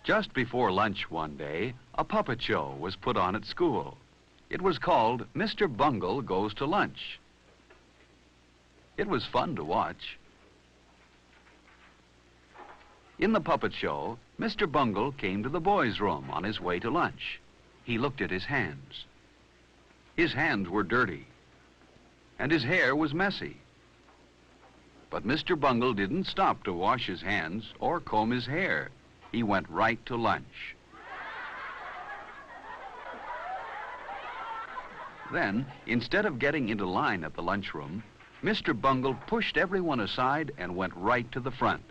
Just before lunch one day, a puppet show was put on at school. It was called Mr. Bungle Goes to Lunch. It was fun to watch. In the puppet show, Mr. Bungle came to the boys' room on his way to lunch. He looked at his hands. His hands were dirty, and his hair was messy. But Mr. Bungle didn't stop to wash his hands or comb his hair. He went right to lunch. Then, instead of getting into line at the lunchroom, Mr. Bungle pushed everyone aside and went right to the front.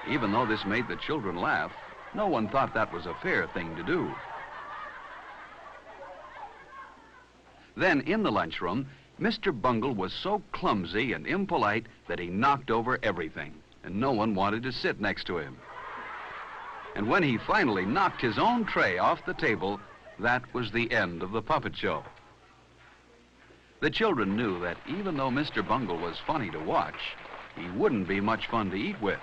Even though this made the children laugh, no one thought that was a fair thing to do. Then, in the lunchroom, Mr. Bungle was so clumsy and impolite that he knocked over everything, and no one wanted to sit next to him. And when he finally knocked his own tray off the table, that was the end of the puppet show. The children knew that even though Mr. Bungle was funny to watch, he wouldn't be much fun to eat with.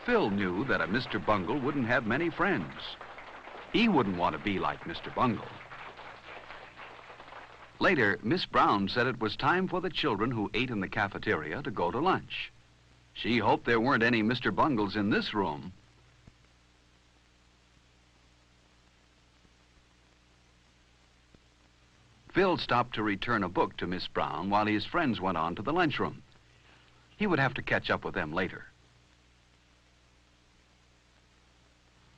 Phil knew that a Mr. Bungle wouldn't have many friends. He wouldn't want to be like Mr. Bungle. Later, Miss Brown said it was time for the children who ate in the cafeteria to go to lunch. She hoped there weren't any Mr. Bungles in this room. Phil stopped to return a book to Miss Brown while his friends went on to the lunchroom. He would have to catch up with them later.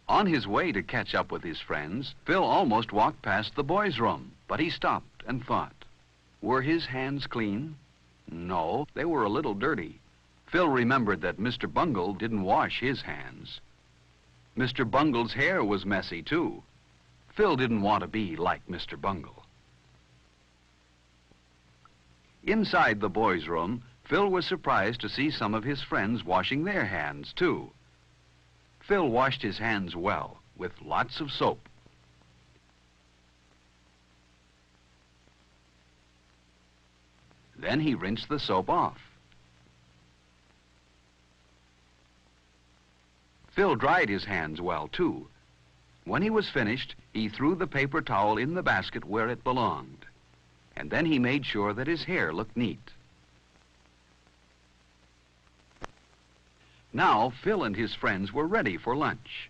On his way to catch up with his friends, Phil almost walked past the boys' room, but he stopped and thought. Were his hands clean? No, they were a little dirty. Phil remembered that Mr. Bungle didn't wash his hands. Mr. Bungle's hair was messy, too. Phil didn't want to be like Mr. Bungle. Inside the boys' room, Phil was surprised to see some of his friends washing their hands, too. Phil washed his hands well, with lots of soap. Then he rinsed the soap off. Phil dried his hands well, too. When he was finished, he threw the paper towel in the basket where it belonged. And then he made sure that his hair looked neat. Now, Phil and his friends were ready for lunch.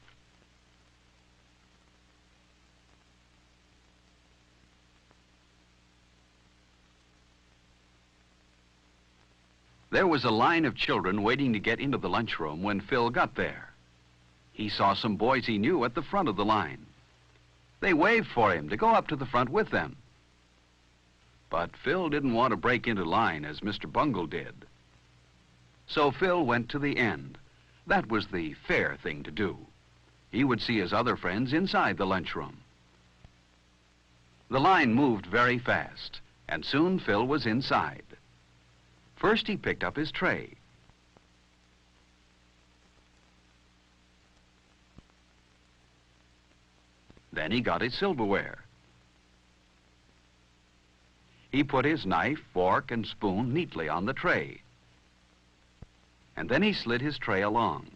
There was a line of children waiting to get into the lunchroom when Phil got there. He saw some boys he knew at the front of the line. They waved for him to go up to the front with them. But Phil didn't want to break into line as Mr. Bungle did. So Phil went to the end. That was the fair thing to do. He would see his other friends inside the lunchroom. The line moved very fast, and soon Phil was inside. First, he picked up his tray. Then he got his silverware. He put his knife, fork, and spoon neatly on the tray. And then he slid his tray along.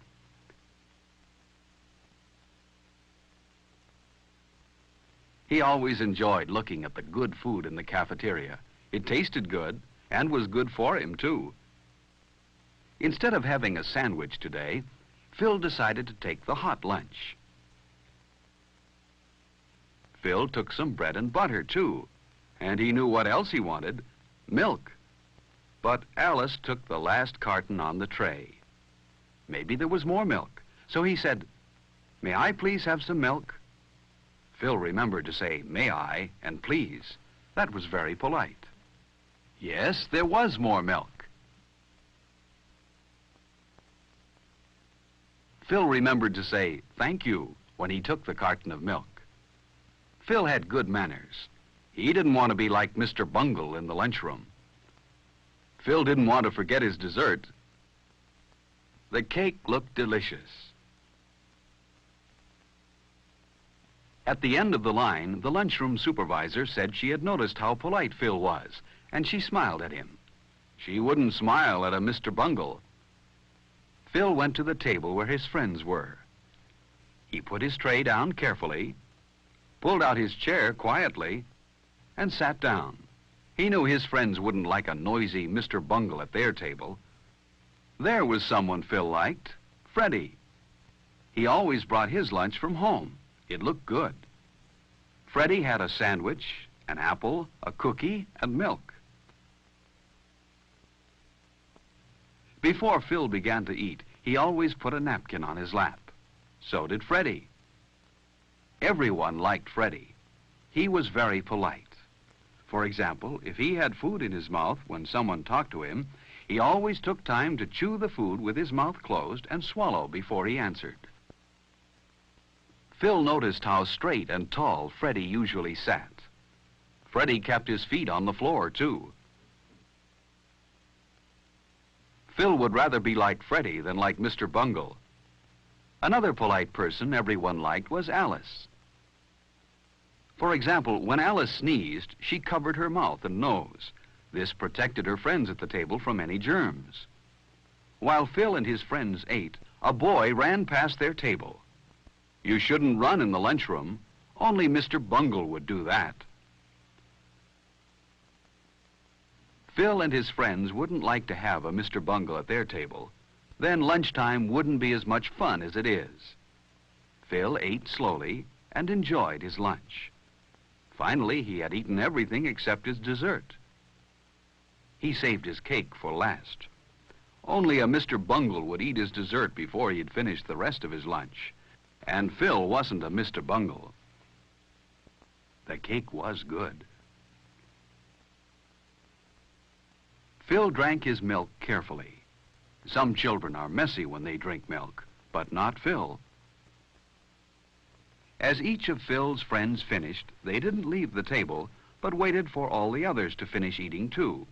He always enjoyed looking at the good food in the cafeteria. It tasted good, and was good for him, too. Instead of having a sandwich today, Phil decided to take the hot lunch. Phil took some bread and butter, too, and he knew what else he wanted, milk. But Alice took the last carton on the tray. Maybe there was more milk, so he said, "May I please have some milk?" Phil remembered to say, "May I," and "please." That was very polite. Yes, there was more milk. Phil remembered to say, "Thank you," when he took the carton of milk. Phil had good manners. He didn't want to be like Mr. Bungle in the lunchroom. Phil didn't want to forget his dessert. The cake looked delicious. At the end of the line, the lunchroom supervisor said she had noticed how polite Phil was, and she smiled at him. She wouldn't smile at a Mr. Bungle. Phil went to the table where his friends were. He put his tray down carefully, pulled out his chair quietly, and sat down. He knew his friends wouldn't like a noisy Mr. Bungle at their table. There was someone Phil liked, Freddie. He always brought his lunch from home. It looked good. Freddie had a sandwich, an apple, a cookie, and milk. Before Phil began to eat, he always put a napkin on his lap. So did Freddie. Everyone liked Freddie. He was very polite. For example, if he had food in his mouth when someone talked to him, he always took time to chew the food with his mouth closed and swallow before he answered. Phil noticed how straight and tall Freddie usually sat. Freddie kept his feet on the floor, too. Phil would rather be like Freddie than like Mr. Bungle. Another polite person everyone liked was Alice. For example, when Alice sneezed, she covered her mouth and nose. This protected her friends at the table from any germs. While Phil and his friends ate, a boy ran past their table. You shouldn't run in the lunchroom. Only Mr. Bungle would do that. Phil and his friends wouldn't like to have a Mr. Bungle at their table. Then lunchtime wouldn't be as much fun as it is. Phil ate slowly and enjoyed his lunch. Finally, he had eaten everything except his dessert. He saved his cake for last. Only a Mr. Bungle would eat his dessert before he'd finished the rest of his lunch. And Phil wasn't a Mr. Bungle. The cake was good. Phil drank his milk carefully. Some children are messy when they drink milk, but not Phil. As each of Phil's friends finished, they didn't leave the table, but waited for all the others to finish eating too.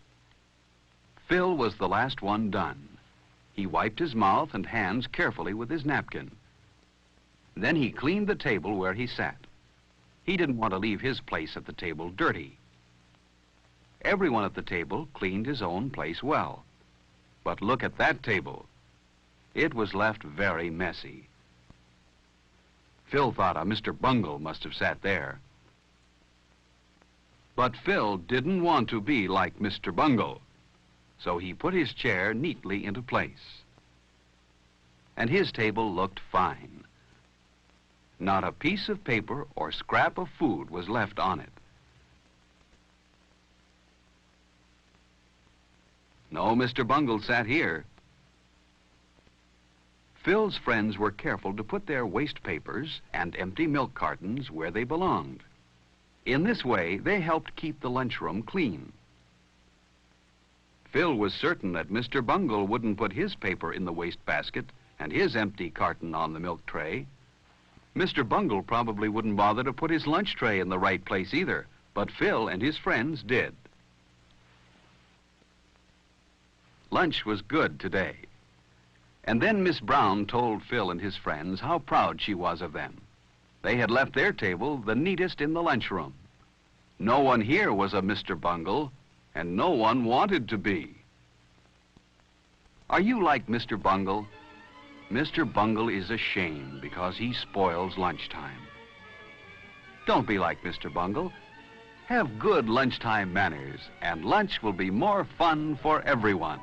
Phil was the last one done. He wiped his mouth and hands carefully with his napkin. Then he cleaned the table where he sat. He didn't want to leave his place at the table dirty. Everyone at the table cleaned his own place well. But look at that table. It was left very messy. Phil thought a Mr. Bungle must have sat there. But Phil didn't want to be like Mr. Bungle, so he put his chair neatly into place. And his table looked fine. Not a piece of paper or scrap of food was left on it. No Mr. Bungle sat here. Phil's friends were careful to put their waste papers and empty milk cartons where they belonged. In this way, they helped keep the lunchroom clean. Phil was certain that Mr. Bungle wouldn't put his paper in the waste basket and his empty carton on the milk tray. Mr. Bungle probably wouldn't bother to put his lunch tray in the right place either, but Phil and his friends did. Lunch was good today. And then Miss Brown told Phil and his friends how proud she was of them. They had left their table the neatest in the lunchroom. No one here was a Mr. Bungle, and no one wanted to be. Are you like Mr. Bungle? Mr. Bungle is a shame because he spoils lunchtime. Don't be like Mr. Bungle. Have good lunchtime manners, and lunch will be more fun for everyone.